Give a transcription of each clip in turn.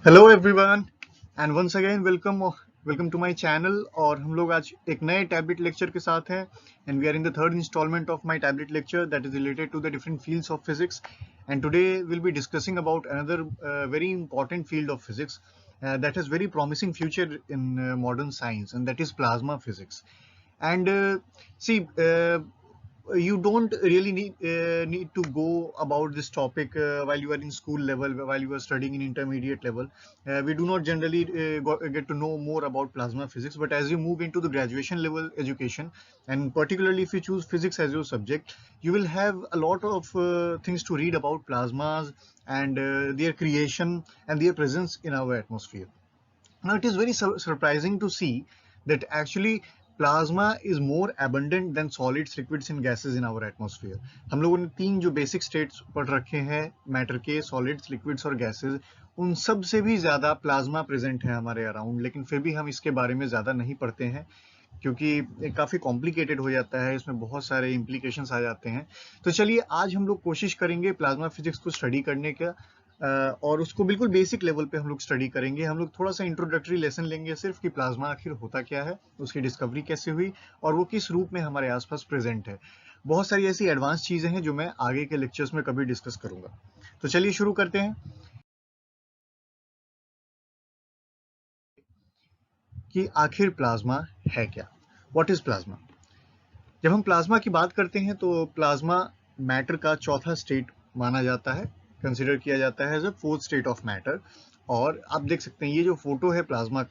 Hello everyone and once again welcome to my channel. और हम लोग आज एक नए टैबलेट लेक्चर के साथ हैं and we are in the third instalment of my tablet lecture that is related to the different fields of physics. And today will be discussing about another very important field of physics that has very promising future in modern science, and that is plasma physics. And see, you don't really need to go about this topic while you are in school level, while you are studying in intermediate level. We do not generally get to know more about plasma physics, but as you move into the graduation level education, and particularly if you choose physics as your subject, you will have a lot of things to read about plasmas and their creation and their presence in our atmosphere. Now, it is very surprising to see that actually plasma is more abundant than solids, liquids and gases in our atmosphere. हम लोगों ने तीन जो basic states पढ़ रखे हैं matter के, solids, liquids और गैसेस, उन सब से भी ज्यादा प्लाज्मा प्रेजेंट है हमारे अराउंड, लेकिन फिर भी हम इसके बारे में ज्यादा नहीं पढ़ते हैं क्योंकि ये काफी कॉम्प्लिकेटेड हो जाता है, इसमें बहुत सारे इम्प्लीकेशंस आ जाते हैं। तो चलिए आज हम लोग कोशिश करेंगे प्लाज्मा फिजिक्स को स्टडी करने का, और उसको बिल्कुल बेसिक लेवल पे हम लोग स्टडी करेंगे। हम लोग थोड़ा सा इंट्रोडक्टरी लेसन लेंगे सिर्फ कि प्लाज्मा आखिर होता क्या है, उसकी डिस्कवरी कैसे हुई और वो किस रूप में हमारे आसपास प्रेजेंट है। बहुत सारी ऐसी एडवांस चीजें हैं जो मैं आगे के लेक्चर्स में कभी डिस्कस करूंगा। तो चलिए शुरू करते हैं कि आखिर प्लाज्मा है क्या। What is plasma? जब हम प्लाज्मा की बात करते हैं तो प्लाज्मा मैटर का चौथा स्टेट माना जाता है, कंसिडर किया जाता है as a fourth state of matter. और आप देख सकते हैं ये जो फोटो है प्लाज्मा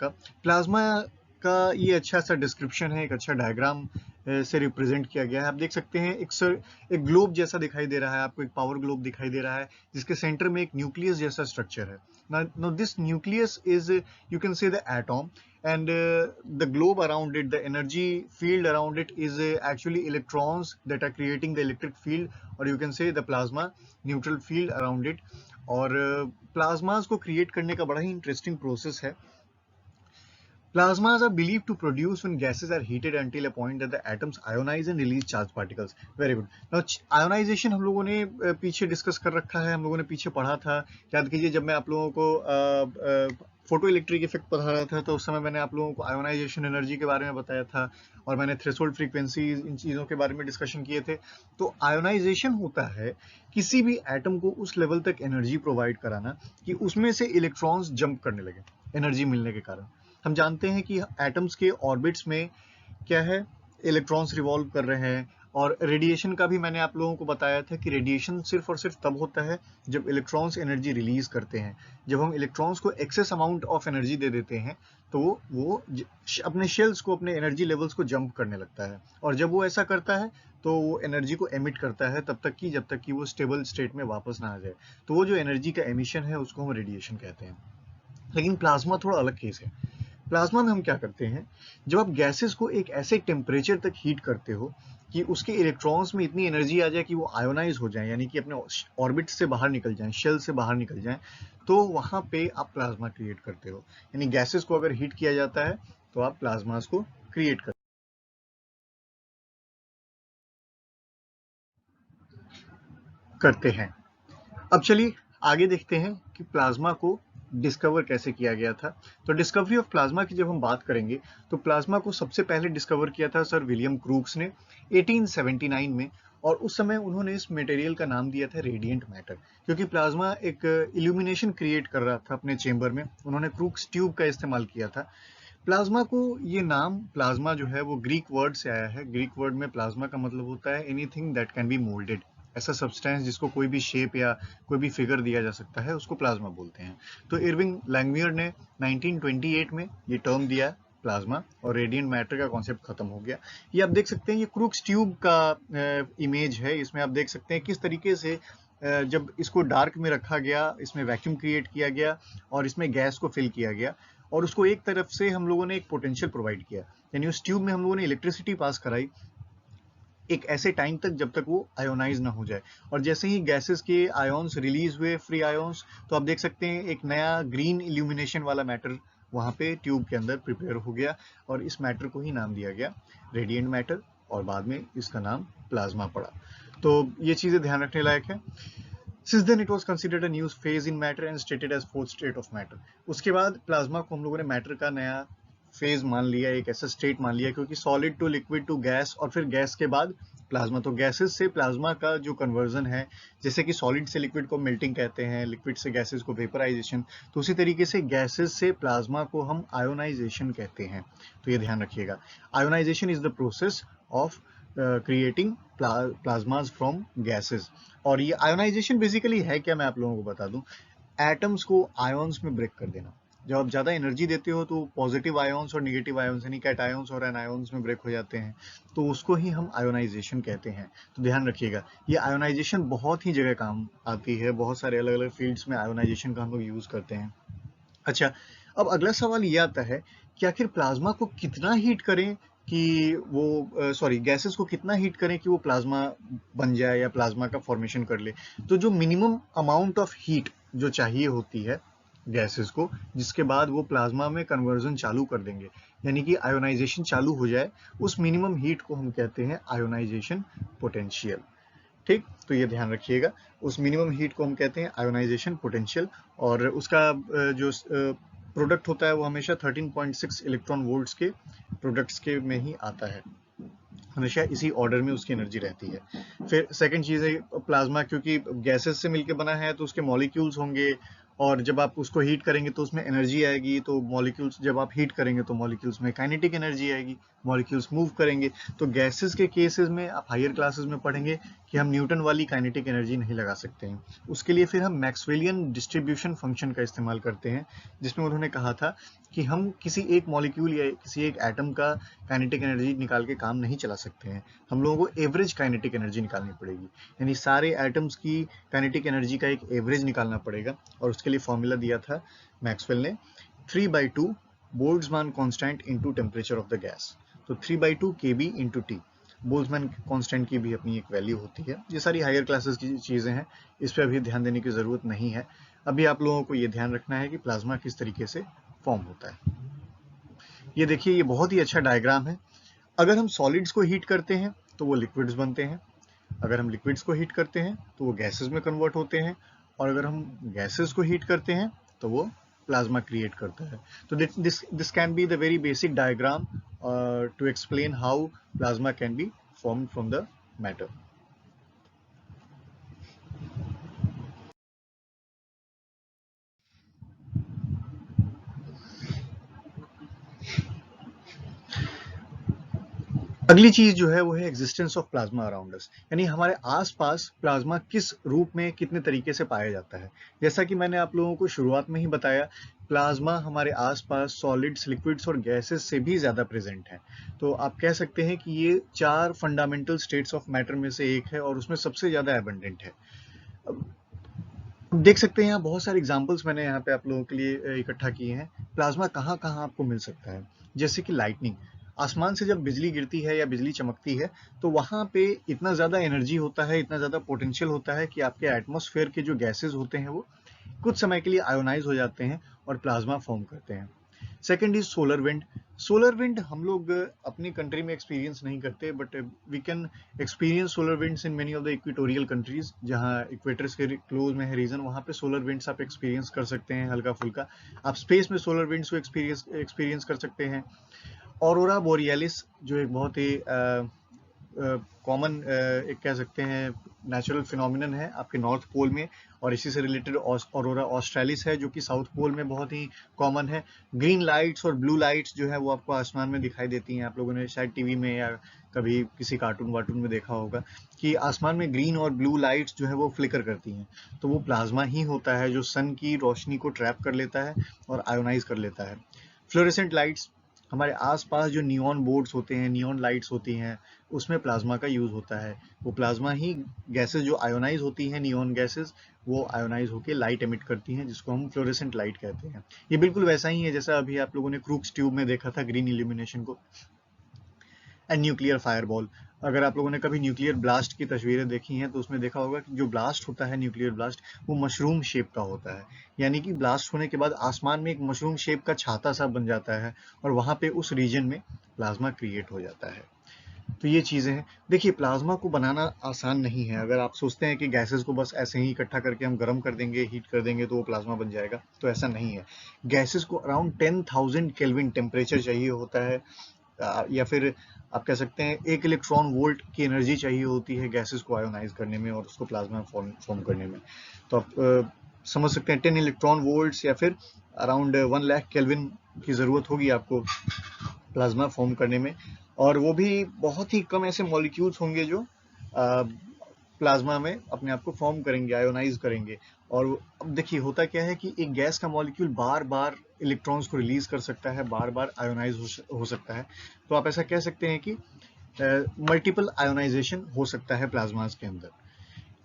का ये अच्छा सा डिस्क्रिप्शन है, एक अच्छा डायग्राम से रिप्रेजेंट किया गया है। आप देख सकते हैं एक ग्लोब जैसा दिखाई दे रहा है आपको, एक पावर ग्लोब दिखाई दे रहा है जिसके सेंटर में एक न्यूक्लियस जैसा स्ट्रक्चर है। now this nucleus is you can say the atom, and the globe around it, the energy field around it is actually electrons that are creating the electric field, or you can say the plasma neutral field around it. और plasmas को create करने का बड़ा ही interesting process है। Plasmas are believed to produce when gases are heated until a point that the atoms ionize and release charged particles. Very good. Now ionization हम लोगों ने पीछे डिस्कस कर रखा है, हम लोगों ने पीछे पढ़ा था। याद कीजिए जब मैं आप लोगों को फोटो इलेक्ट्रिक इफेक्ट पढ़ा रहा था तो उस समय मैंने आप लोगों को आयोनाइजेशन एनर्जी के बारे में बताया था और मैंने थ्रेशोल्ड फ्रीक्वेंसी, इन चीज़ों के बारे में डिस्कशन किए थे। तो आयोनाइजेशन होता है किसी भी एटम को उस लेवल तक एनर्जी प्रोवाइड कराना कि उसमें से इलेक्ट्रॉन्स जंप करने लगे एनर्जी मिलने के कारण। हम जानते हैं कि एटम्स के ऑर्बिट्स में क्या है, इलेक्ट्रॉन्स रिवॉल्व कर रहे हैं। और रेडिएशन का भी मैंने आप लोगों को बताया था कि रेडिएशन सिर्फ और सिर्फ तब होता है जब इलेक्ट्रॉन्स एनर्जी रिलीज करते हैं। जब हम इलेक्ट्रॉन्स को एक्सेस अमाउंट ऑफ एनर्जी दे देते हैं तो वो अपने शेल्स को, अपने एनर्जी लेवल्स को जंप करने लगता है। और जब वो ऐसा करता है तो वो एनर्जी को एमिट करता है जब तक कि वो स्टेबल स्टेट में वापस ना आ जाए। तो वो जो एनर्जी का एमिशन है उसको हम रेडिएशन कहते हैं। लेकिन प्लाज्मा थोड़ा अलग केस है। प्लाज्मा में हम क्या करते हैं, जब आप गैसेस को एक ऐसे टेम्परेचर तक हीट करते हो कि उसके इलेक्ट्रॉन्स में इतनी एनर्जी आ जाए कि वो आयोनाइज हो जाए, यानी कि अपने ऑर्बिट से बाहर निकल जाएं, शेल से बाहर निकल जाएं, तो वहां पे आप प्लाज्मा क्रिएट करते हो। यानी गैसेस को अगर हीट किया जाता है तो आप प्लाज्मास को क्रिएट करते हैं। अब चलिए आगे देखते हैं कि प्लाज्मा को डिस्कवर कैसे किया गया था। तो डिस्कवरी ऑफ प्लाज्मा की जब हम बात करेंगे तो प्लाज्मा को सबसे पहले डिस्कवर किया था सर विलियम क्रूक्स ने 1879 में। और उस समय उन्होंने इस मटेरियल का नाम दिया था रेडिएंट मैटर, क्योंकि प्लाज्मा एक इल्यूमिनेशन क्रिएट कर रहा था अपने चेंबर में। उन्होंने क्रूक्स ट्यूब का इस्तेमाल किया था। प्लाज्मा को, ये नाम प्लाज्मा जो है वो ग्रीक वर्ड से आया है। ग्रीक वर्ड में प्लाज्मा का मतलब होता है anything that can be moulded. ऐसा सब्सटेंस जिसको कोई भी शेप या कोई भी फिगर दिया जा सकता है उसको प्लाज्मा बोलते हैं। तो इरविंग लैंगमियर ने 1928 में ये टर्म दिया प्लाज्मा, और रेडिएंट मैटर का कॉन्सेप्ट खत्म हो गया। ये आप देख सकते हैं, ये क्रूक्स ट्यूब का इमेज है। इसमें आप देख सकते हैं किस तरीके से जब इसको डार्क में रखा गया, इसमें वैक्यूम क्रिएट किया गया और इसमें गैस को फिल किया गया, और उसको एक तरफ से हम लोगों ने एक पोटेंशियल प्रोवाइड किया, यानी उस ट्यूब में हम लोगों ने इलेक्ट्रिसिटी पास कराई एक ऐसे टाइम तक जब तक वो आयोनाइज ना हो जाए। और जैसे ही गैसेस के आयोन्स रिलीज हुए, फ्री आयोन्स, तो आप देख सकते हैं एक नया ग्रीन इल्यूमिनेशन वाला मैटर वहां पे ट्यूब के अंदर प्रिपेयर हो गया, और इस मैटर को ही नाम दिया गया रेडिएंट मैटर, और बाद में इसका नाम प्लाज्मा पड़ा। तो ये चीजें ध्यान रखने लायक है। Since then it was considered a new phase in matter and stated as fourth state of matter. उसके बाद प्लाज्मा को हम लोगों ने मैटर का नया फेज मान लिया, एक ऐसा स्टेट मान लिया, क्योंकि solid to liquid to gas और फिर गैस के बाद प्लाज्मा, तो गैसेस से प्लाज्मा का जो कन्वर्जन है, जैसे कि सॉलिड से लिक्विड को मेल्टिंग कहते हैं, लिक्विड से गैसेस को वेपराइजेशन, तो उसी तरीके से गैसेस से प्लाज्मा को हम आयोनाइजेशन कहते हैं। तो ये ध्यान रखिएगा, ionisation is the process of creating plasmas from gases. और ये आयोनाइजेशन बेसिकली है क्या, मैं आप लोगों को बता दूं, एटम्स को आयंस में ब्रेक कर देना। जब आप ज्यादा एनर्जी देते हो तो पॉजिटिव आयंस और नेगेटिव आयंस यानी कैटायंस और एनायंस में ब्रेक हो जाते हैं, तो उसको ही हम आयोनाइजेशन कहते हैं। तो ध्यान रखिएगा, ये आयोनाइजेशन बहुत ही जगह काम आती है, बहुत सारे अलग अलग फील्ड्स में आयोनाइजेशन का हम लोग यूज करते हैं। अच्छा, अब अगला सवाल ये आता है कि आखिर प्लाज्मा को कितना हीट करें कि वो गैसेस को कितना हीट करें कि वो प्लाज्मा बन जाए या प्लाज्मा का फॉर्मेशन कर ले। तो जो मिनिमम अमाउंट ऑफ हीट जो चाहिए होती है गैसेस को, जिसके बाद वो प्लाज्मा में कन्वर्जन चालू कर देंगे, यानी कि आयोनाइजेशन चालू हो जाए, उस मिनिमम हीट को हम कहते हैं आयोनाइजेशन पोटेंशियल। ठीक, तो ये ध्यान रखिएगा, उस मिनिमम हीट को हम कहते हैं आयोनाइजेशन पोटेंशियल, और उसका जो प्रोडक्ट होता है वो हमेशा 13.6 इलेक्ट्रॉन वोल्ट्स के प्रोडक्ट्स के में ही आता है, हमेशा इसी ऑर्डर में उसकी एनर्जी रहती है। फिर सेकंड चीज है प्लाज्मा, क्योंकि गैसेस से मिलकर बना है तो उसके मॉलिक्यूल्स होंगे, और जब आप उसको हीट करेंगे तो उसमें एनर्जी आएगी, तो मॉलिक्यूल्स जब आप हीट करेंगे तो मॉलिक्यूल्स में काइनेटिक एनर्जी आएगी, मॉलिक्यूल्स मूव करेंगे। तो गैसेस के केसेस में आप हायर क्लासेस में पढ़ेंगे कि हम न्यूटन वाली काइनेटिक एनर्जी नहीं लगा सकते हैं, उसके लिए फिर हम मैक्सवेलियन डिस्ट्रीब्यूशन फंक्शन का इस्तेमाल करते हैं, जिसमें उन्होंने कहा था कि हम किसी एक मॉलिक्यूल या किसी एक एटम का काइनेटिक एनर्जी निकाल के काम नहीं चला सकते हैं, हम लोगों को एवरेज काइनेटिक एनर्जी निकालनी पड़ेगी, यानी सारे एटम्स की काइनेटिक एनर्जी का एक एवरेज निकालना पड़ेगा। और उसके लिए फॉर्मूला दिया था मैक्सवेल ने, 3/2 Boltzmann constant into temperature of the gas. तो 3/2 kB into T, Boltzmann constant की भी अपनी एक वैल्यू होती है। ये सारी हायर क्लासेस की चीजें हैं, इस पर अभी ध्यान देने की जरूरत नहीं है। अभी आप लोगों को ये ध्यान रखना है कि प्लाज्मा किस तरीके से फॉर्म होता है। ये देखिए, ये बहुत ही अच्छा डायग्राम है। अगर हम सॉलिड्स को हीट करते हैं तो वो लिक्विड्स बनते हैं, अगर हम लिक्विड्स को हीट करते हैं तो वो गैसेस में कन्वर्ट होते हैं, और अगर हम गैसेस को हीट करते हैं तो वो प्लाज्मा क्रिएट करता है। तो this can be the very basic diagram to explain how plasma can be formed from the matter. अगली चीज जो है वो है existence of plasma around us, यानी हमारे आसपास प्लाज्मा किस रूप में कितने तरीके से पाया जाता है। जैसा कि मैंने आप लोगों को शुरुआत में ही बताया, प्लाज्मा हमारे आसपास सॉलिड्स, लिक्विड्स और गैसेस से भी ज्यादा प्रेजेंट है। तो आप कह सकते हैं कि ये 4 फंडामेंटल स्टेट्स ऑफ मैटर में से एक है और उसमें सबसे ज्यादा एबंडेंट है। देख सकते हैं यहाँ बहुत सारे एग्जाम्पल्स मैंने यहाँ पे आप लोगों के लिए इकट्ठा किए हैं। प्लाज्मा कहाँ कहाँ आपको मिल सकता है, जैसे कि लाइटनिंग, आसमान से जब बिजली गिरती है या बिजली चमकती है तो वहां पे इतना ज्यादा एनर्जी होता है, इतना ज्यादा पोटेंशियल होता है कि आपके एटमॉस्फेयर के जो गैसेस होते हैं वो कुछ समय के लिए आयोनाइज हो जाते हैं और प्लाज्मा फॉर्म करते हैं। Second is solar wind. Solar wind हम लोग अपनी कंट्री में एक्सपीरियंस नहीं करते, but we can experience solar winds in many of the equatorial countries, जहाँ इक्वेटर्स के क्लोज में है रीजन, वहाँ पे सोलर विंड्स आप एक्सपीरियंस कर सकते हैं हल्का फुल्का। आप स्पेस में सोलर विंड्स को एक्सपीरियंस कर सकते हैं। ऑरोरा बोरियालिस जो एक बहुत ही कॉमन एक कह सकते हैं नेचुरल फिनोमिनन है आपके नॉर्थ पोल में, और इसी से रिलेटेड ऑरोरा ऑस्ट्रेलिस है जो कि साउथ पोल में बहुत ही कॉमन है। ग्रीन लाइट्स और ब्लू लाइट्स जो है वो आपको आसमान में दिखाई देती हैं, आप लोगों ने शायद टीवी में या कभी किसी कार्टून वार्टून में देखा होगा कि आसमान में ग्रीन और ब्लू लाइट्स जो है वो फ्लिकर करती हैं, तो वो प्लाज्मा ही होता है जो सन की रोशनी को ट्रैप कर लेता है और आयोनाइज कर लेता है। फ्लोरेसेंट लाइट्स, हमारे आसपास जो नियॉन बोर्ड्स होते हैं, नियॉन लाइट्स होती हैं, उसमें प्लाज्मा का यूज होता है। वो प्लाज्मा ही गैसेस जो आयोनाइज होती हैं, नियॉन गैसेस, वो आयोनाइज होकर लाइट एमिट करती हैं, जिसको हम फ्लोरेसेंट लाइट कहते हैं। ये बिल्कुल वैसा ही है जैसा अभी आप लोगों ने क्रूक्स ट्यूब में देखा था ग्रीन इल्यूमिनेशन को। एंड न्यूक्लियर फायरबॉल, अगर आप लोगों ने कभी न्यूक्लियर ब्लास्ट की तस्वीरें देखी हैं तो उसमें देखा होगा कि जो ब्लास्ट होता है न्यूक्लियर ब्लास्ट, वो मशरूम शेप का होता है, यानी कि ब्लास्ट होने के बाद आसमान में एक मशरूम शेप का छाता सा बन जाता है और वहां पे उस रीजन में प्लाज्मा क्रिएट हो जाता है। तो ये चीज़ें हैं। देखिए प्लाज्मा को बनाना आसान नहीं है। अगर आप सोचते हैं कि गैसेस को बस ऐसे ही इकट्ठा करके हम गर्म कर देंगे, हीट कर देंगे तो वो प्लाज्मा बन जाएगा, तो ऐसा नहीं है। गैसेस को अराउंड 10,000 केल्विन टेम्परेचर चाहिए होता है, या फिर आप कह सकते हैं 1 इलेक्ट्रॉन वोल्ट की एनर्जी चाहिए होती है गैसेस को आयोनाइज करने में और उसको प्लाज्मा फॉर्म करने में। तो आप समझ सकते हैं 10 इलेक्ट्रॉन वोल्ट्स या फिर अराउंड 1 लाख केल्विन की ज़रूरत होगी आपको प्लाज्मा फॉर्म करने में। और वो भी बहुत ही कम ऐसे मॉलिक्यूल्स होंगे जो प्लाज्मा में अपने आप को फॉर्म करेंगे, आयोनाइज करेंगे। और अब देखिए होता क्या है कि एक गैस का मॉलिक्यूल बार बार इलेक्ट्रॉन्स को रिलीज कर सकता है, बार बार आयोनाइज हो सकता है। तो आप ऐसा कह सकते हैं कि मल्टीपल आयोनाइजेशन हो सकता है प्लाज्मास के अंदर।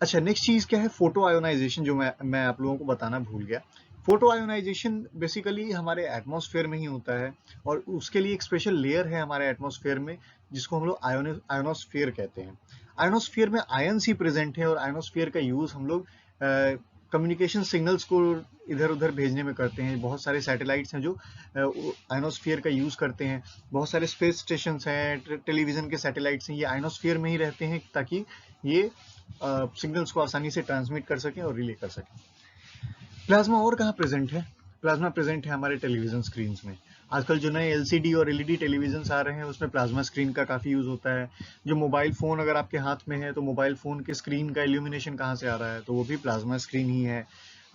अच्छा, नेक्स्ट चीज क्या है, फोटो आयोनाइजेशन, जो मैं आप लोगों को बताना भूल गया। फोटो आयोनाइजेशन बेसिकली हमारे एटमॉस्फेयर में ही होता है, और उसके लिए एक स्पेशल लेयर है हमारे एटमॉस्फेयर में जिसको हम लोग आयोनोस्फीयर कहते हैं। आयोनोस्फीयर में आयंस ही प्रेजेंट है, और आयोनोस्फीयर का यूज हम लोग कम्युनिकेशन सिग्नल्स को इधर उधर भेजने में करते हैं। बहुत सारे सैटेलाइट्स हैं जो आयोनोस्फीयर का यूज करते हैं। बहुत सारे स्पेस स्टेशन हैं, टेलीविजन के सैटेलाइट्स हैं, ये आयोनोस्फीयर में ही रहते हैं ताकि ये सिग्नल्स को आसानी से ट्रांसमिट कर सकें और रिले कर सकें। प्लाज्मा और कहाँ प्रेजेंट है? प्लाज्मा प्रेजेंट है हमारे टेलीविजन स्क्रीन में। आजकल जो नए एलसीडी और एलईडी टेलीविजन आ रहे हैं उसमें प्लाज्मा स्क्रीन का काफी यूज होता है। जो मोबाइल फोन अगर आपके हाथ में है तो मोबाइल फोन के स्क्रीन का इल्यूमिनेशन कहाँ से आ रहा है? तो वो भी प्लाज्मा स्क्रीन ही है।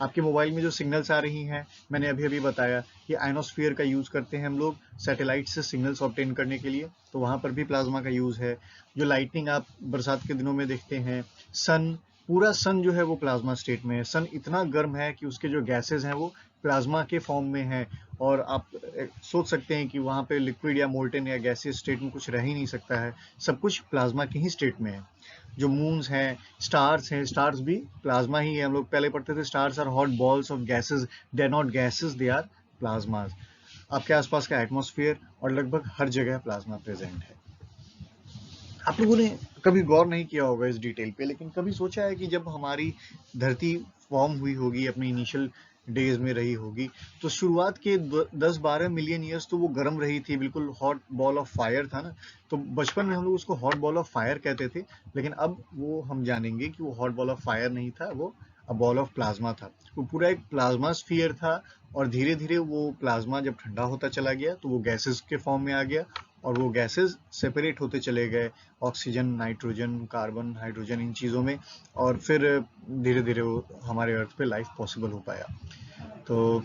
आपके मोबाइल में जो सिग्नल्स आ रही हैं, मैंने अभी अभी बताया कि आयनोस्फीयर का यूज करते हैं हम लोग सैटेलाइट से सिग्नल्स ऑब्टेन करने के लिए, तो वहां पर भी प्लाज्मा का यूज है। जो लाइटनिंग आप बरसात के दिनों में देखते हैं, सन, पूरा सन जो है वो प्लाज्मा स्टेट में है। सन इतना गर्म है कि उसके जो गैसेज हैं वो प्लाज्मा के फॉर्म में है, और आप सोच सकते हैं कि वहां पे लिक्विड या मोल्टेन या गैसियस स्टेट में कुछ रह ही नहीं सकता है, सब कुछ प्लाज्मा की ही स्टेट में है। जो मून्स हैं, स्टार्स भी प्लाज्मा ही है। हम लोग पहले पढ़ते थे stars are hot balls of gases, they are not gases, they are plasmas. आपके आसपास का एटमॉस्फेयर और लगभग हर जगह प्लाज्मा प्रेजेंट है। आप लोगों ने कभी गौर नहीं किया होगा इस डिटेल पे, लेकिन कभी सोचा है कि जब हमारी धरती फॉर्म हुई होगी, अपनी इनिशियल डेज में रही होगी, तो शुरुआत के 10-12 मिलियन ईयर्स तो वो गर्म रही थी, बिल्कुल हॉट बॉल ऑफ फायर था ना। तो बचपन में हम लोग उसको हॉट बॉल ऑफ फायर कहते थे, लेकिन अब वो हम जानेंगे कि वो हॉट बॉल ऑफ फायर नहीं था, वो बॉल ऑफ प्लाज्मा था। वो पूरा एक प्लाज्मा स्फीयर था, और धीरे धीरे वो प्लाज्मा जब ठंडा होता चला गया तो वो गैसेस के फॉर्म में आ गया, और वो गैसेस सेपरेट होते चले गए, ऑक्सीजन, नाइट्रोजन, कार्बन, हाइड्रोजन, इन चीज़ों में। और फिर धीरे धीरे वो हमारे अर्थ पे लाइफ पॉसिबल हो पाया। तो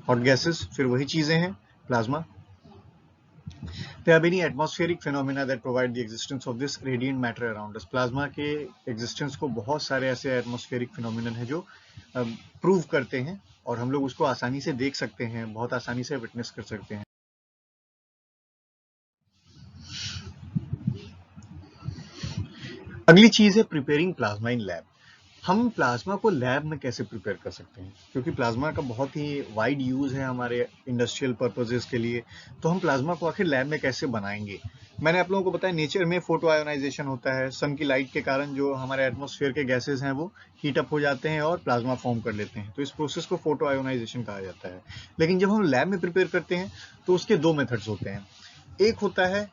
हॉट गैसेस फिर वही चीज़ें हैं, plasma. There are many atmospheric phenomena that provide the existence of this radiant matter around us. Plasma के एग्जिस्टेंस को बहुत सारे ऐसे एटमॉस्फेरिक फिनोमिनन है जो प्रूव करते हैं, और हम लोग उसको आसानी से देख सकते हैं, बहुत आसानी से विटनेस कर सकते हैं। अगली चीज है प्रिपेयरिंग प्लाज्मा इन लैब। हम प्लाज्मा को लैब में कैसे प्रिपेयर कर सकते हैं, क्योंकि प्लाज्मा का बहुत ही वाइड यूज है हमारे इंडस्ट्रियल पर्पजेस के लिए। तो हम प्लाज्मा को आखिर लैब में कैसे बनाएंगे? मैंने आप लोगों को बताया नेचर में फोटो आयोनाइजेशन होता है। सन की लाइट के कारण जो हमारे एटमॉस्फेयर के गैसेज हैं वो हीट अप हो जाते हैं और प्लाज्मा फॉर्म कर लेते हैं, तो इस प्रोसेस को फोटो आयोनाइजेशन कहा जाता है। लेकिन जब हम लैब में प्रिपेयर करते हैं तो उसके दो मेथड्स होते हैं। एक होता है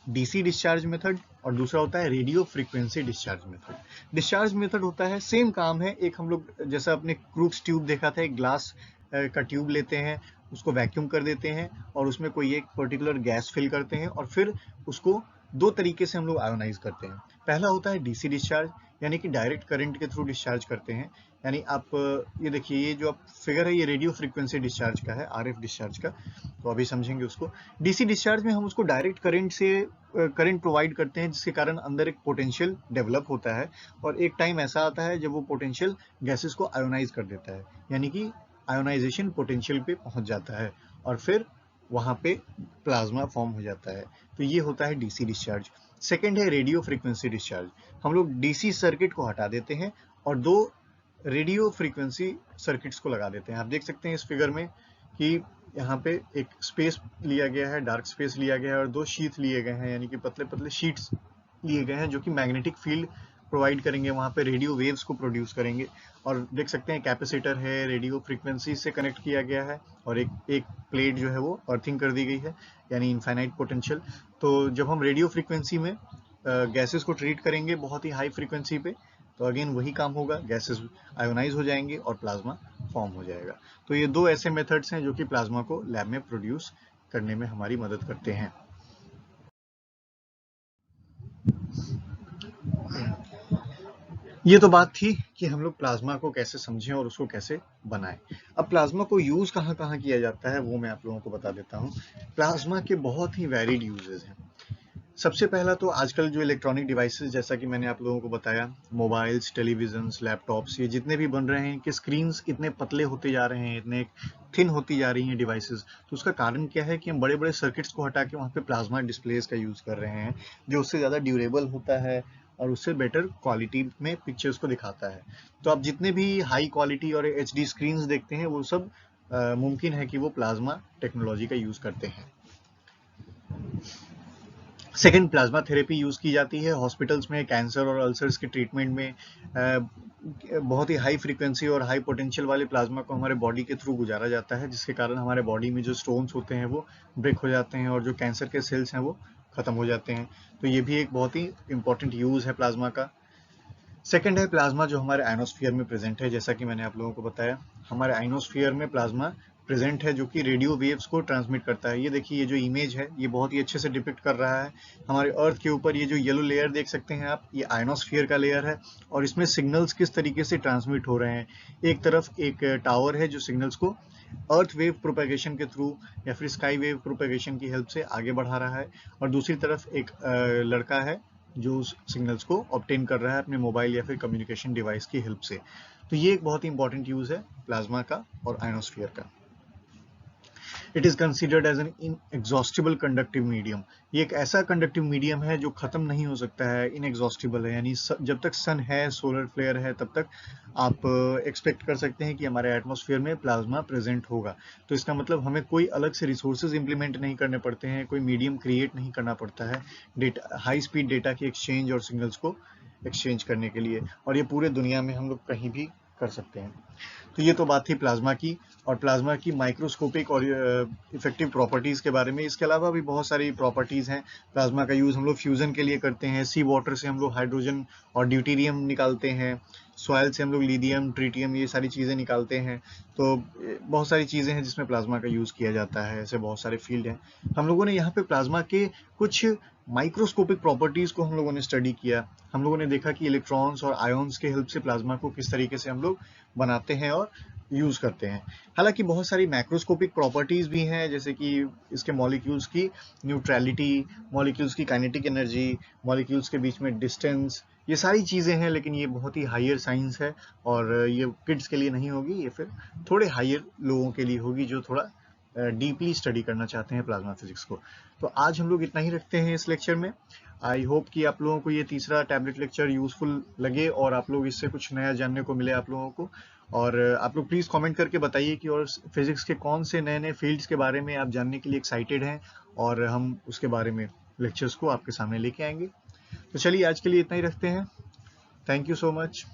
डीसी डिस्चार्ज मेथड, और दूसरा होता है radio frequency discharge method. Discharge method होता है, सेम काम है, एक हम लोग जैसा अपने क्रूक्स ट्यूब देखा था, एक ग्लास का ट्यूब लेते हैं, उसको वैक्यूम कर देते हैं और उसमें कोई एक पर्टिकुलर गैस फिल करते हैं, और फिर उसको दो तरीके से हम लोग आयोनाइज करते हैं। पहला होता है डीसी डिस्चार्ज, यानी कि डायरेक्ट करंट के थ्रू डिस्चार्ज करते हैं। यानी आप ये देखिए, ये जो आप फिगर है ये रेडियो फ्रीक्वेंसी डिस्चार्ज का है, आरएफ डिस्चार्ज का, तो अभी समझेंगे उसको। डीसी डिस्चार्ज में हम उसको डायरेक्ट करंट से करंट प्रोवाइड करते हैं, जिसके कारण अंदर एक पोटेंशियल डेवलप होता है, और एक टाइम ऐसा आता है जब वो पोटेंशियल गैसेस को आयोनाइज कर देता है, यानी कि आयोनाइजेशन पोटेंशियल पे पहुंच जाता है, और फिर वहां पे प्लाज्मा फॉर्म हो जाता है। तो ये होता है डीसी डिस्चार्ज। सेकेंड है रेडियो फ्रीक्वेंसी डिस्चार्ज। हम लोग डीसी सर्किट को हटा देते हैं और दो रेडियो फ्रीक्वेंसी सर्किट्स को लगा देते हैं। आप देख सकते हैं इस फिगर में कि यहाँ पे एक स्पेस लिया गया है, डार्क स्पेस लिया गया है, और दो शीथ लिए गए हैं, यानी कि पतले पतले शीट्स लिए गए हैं जो कि मैग्नेटिक फील्ड प्रोवाइड करेंगे, वहाँ पे रेडियो वेव्स को प्रोड्यूस करेंगे। और देख सकते हैं कैपेसिटर है, रेडियो फ्रीक्वेंसी से कनेक्ट किया गया है, और एक प्लेट जो है वो अर्थिंग कर दी गई है, यानी इनफाइनाइट पोटेंशियल। तो जब हम रेडियो फ्रीक्वेंसी में गैसेस को ट्रीट करेंगे बहुत ही हाई फ्रीक्वेंसी पे, तो अगेन वही काम होगा, गैसेस आयोनाइज हो जाएंगे और प्लाज्मा फॉर्म हो जाएगा। तो ये दो ऐसे मेथड्स हैं जो कि प्लाज्मा को लैब में प्रोड्यूस करने में हमारी मदद करते हैं। ये तो बात थी कि हम लोग प्लाज्मा को कैसे समझें और उसको कैसे बनाएं। अब प्लाज्मा को यूज कहाँ कहाँ किया जाता है वो मैं आप लोगों को बता देता हूँ। प्लाज्मा के बहुत ही वैरिड यूजेस हैं। सबसे पहला तो आजकल जो इलेक्ट्रॉनिक डिवाइसेस, जैसा कि मैंने आप लोगों को बताया, मोबाइल्स, टेलीविजन्स, लैपटॉप्स, ये जितने भी बन रहे हैं कि स्क्रीन्स इतने पतले होते जा रहे हैं, इतने थिन होती जा रही हैं डिवाइसेस। तो उसका कारण क्या है कि हम बड़े बड़े सर्किट्स को हटा के वहाँ पे प्लाज्मा डिस्प्लेस का यूज़ कर रहे हैं, जो उससे ज़्यादा ड्यूरेबल होता है और उससे बेटर क्वालिटी में पिक्चर्स को दिखाता है। तो आप जितने भी हाई क्वालिटी और HD स्क्रीन्स देखते हैं वो सब मुमकिन है कि वो प्लाज्मा टेक्नोलॉजी का यूज़ करते हैं। सेकेंड, प्लाज्मा थेरेपी यूज़ की जाती है हॉस्पिटल्स में कैंसर और अल्सर्स के ट्रीटमेंट में। बहुत ही हाई फ्रीक्वेंसी और हाई पोटेंशियल वाले प्लाज्मा को हमारे बॉडी के थ्रू गुजारा जाता है, जिसके कारण हमारे बॉडी में जो स्टोन्स होते हैं वो ब्रेक हो जाते हैं और जो कैंसर के सेल्स हैं वो खत्म हो जाते हैं। तो ये भी एक बहुत ही इंपॉर्टेंट यूज़ है प्लाज्मा का। सेकेंड है प्लाज्मा जो हमारे आयनोस्फीयर में प्रेजेंट है। जैसा कि मैंने आप लोगों को बताया, हमारे आयनोस्फीयर में प्लाज्मा प्रेजेंट है जो कि रेडियो वेव्स को ट्रांसमिट करता है। ये देखिए, ये जो इमेज है ये बहुत ही अच्छे से डिपिक्ट कर रहा है। हमारे अर्थ के ऊपर ये जो येलो लेयर देख सकते हैं आप, ये आयनोस्फीयर का लेयर है और इसमें सिग्नल्स किस तरीके से ट्रांसमिट हो रहे हैं। एक तरफ एक टावर है जो सिग्नल्स को अर्थ वेव प्रोपेगेशन के थ्रू या फिर स्काई वेव प्रोपेगेशन की हेल्प से आगे बढ़ा रहा है, और दूसरी तरफ एक लड़का है जो उस सिग्नल्स को ऑब्टेन कर रहा है अपने मोबाइल या फिर कम्युनिकेशन डिवाइस की हेल्प से। तो ये एक बहुत ही इंपॉर्टेंट यूज है प्लाज्मा का और आयनोस्फीयर का। It is considered as an inexhaustible conductive medium. ये एक ऐसा कंडक्टिव मीडियम है जो खत्म नहीं हो सकता है, इनएग्जॉस्टिबल है, यानी जब तक सन है, सोलर फ्लेयर है, तब तक आप एक्सपेक्ट कर सकते हैं कि हमारे एटमॉस्फेयर में प्लाज्मा प्रेजेंट होगा। तो इसका मतलब हमें कोई अलग से रिसोर्सेज इंप्लीमेंट नहीं करने पड़ते हैं, कोई मीडियम क्रिएट नहीं करना पड़ता है डेटा, हाई स्पीड डेटा की एक्सचेंज और सिग्नल्स को एक्सचेंज करने के लिए, और ये पूरे दुनिया में हम लोग कहीं भी कर सकते हैं। तो ये तो बात थी प्लाज्मा की और प्लाज्मा की माइक्रोस्कोपिक और इफेक्टिव प्रॉपर्टीज के बारे में। इसके अलावा भी बहुत सारी प्रॉपर्टीज हैं। प्लाज्मा का यूज हम लोग फ्यूजन के लिए करते हैं, सी वाटर से हम लोग हाइड्रोजन और ड्यूटेरियम निकालते हैं, सॉइल से हम लोग लिथियम, ट्रिटियम, ये सारी चीज़ें निकालते हैं। तो बहुत सारी चीज़ें हैं जिसमें प्लाज्मा का यूज़ किया जाता है, ऐसे बहुत सारे फील्ड हैं। हम लोगों ने यहाँ पे प्लाज्मा के कुछ माइक्रोस्कोपिक प्रॉपर्टीज को हम लोगों ने स्टडी किया। हम लोगों ने देखा कि इलेक्ट्रॉन्स और आयोन्स के हेल्प से प्लाज्मा को किस तरीके से हम लोग बनाते हैं और यूज करते हैं। हालांकि बहुत सारी मैक्रोस्कोपिक प्रॉपर्टीज भी हैं, जैसे कि इसके मॉलिक्यूल्स की न्यूट्रलिटी, मॉलिक्यूल्स की काइनेटिक एनर्जी, मॉलिक्यूल्स के बीच में डिस्टेंस, ये सारी चीजें हैं। लेकिन ये बहुत ही हायर साइंस है और ये किड्स के लिए नहीं होगी, ये फिर थोड़े हायर लोगों के लिए होगी जो थोड़ा डीपली स्टडी करना चाहते हैं प्लाज्मा फिजिक्स को। तो आज हम लोग इतना ही रखते हैं इस लेक्चर में। आई होप कि आप लोगों को ये तीसरा टैबलेट लेक्चर यूजफुल लगे और आप लोग इससे कुछ नया जानने को मिले आप लोगों को। और आप लोग प्लीज़ कमेंट करके बताइए कि और फिजिक्स के कौन से नए नए फील्ड्स के बारे में आप जानने के लिए एक्साइटेड हैं, और हम उसके बारे में लेक्चर्स को आपके सामने लेके आएंगे। तो चलिए आज के लिए इतना ही रखते हैं। Thank you so much.